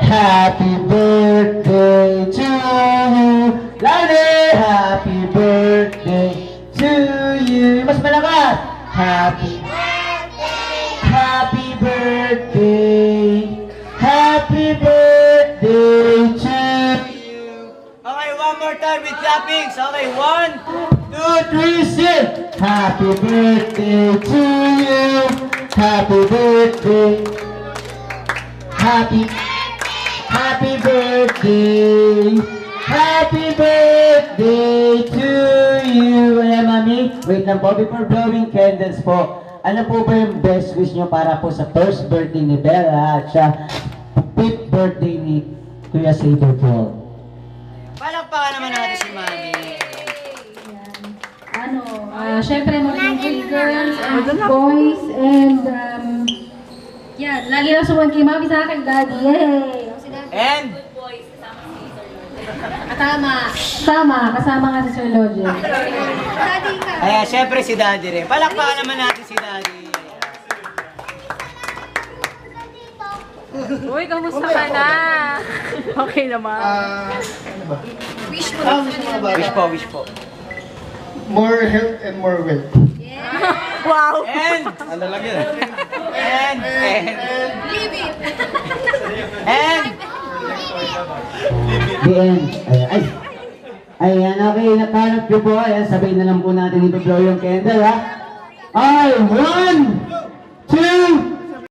Happy birthday to you. Louder! Happy birthday to you. Mas malakas. Happy birthday. Happy birthday to you. Okay, one more time with clappings. Okay, 1, 2, 3, sing. Happy birthday to you. Happy birthday. Happy birthday. Happy birthday to you. Ayan, mami. Wait lang po. Before blowing candles po, ano po ba yung best wish nyo para po sa first birthday ni Bella at sa 5th birthday ni Kuya Saber Paul? palakpakan naman natin si Mami. Syempre maging good girls and boys and yan, lagi na sumunod kay Mami sa akin, Daddy. Yay! And, Kasama nga si Sir Logic. ayan, syempre si Daddy rin. Palakpakan naman natin si Daddy. Uy, kamusta ka na? Okay naman. Wish po. More health and more wealth. Wow! And, Ano lang yan? and, The end. Ayan, okay, nakalap nyo po. Ayan, sabay na lang po natin i-blow yung candle, ha? Ay, 1, 2,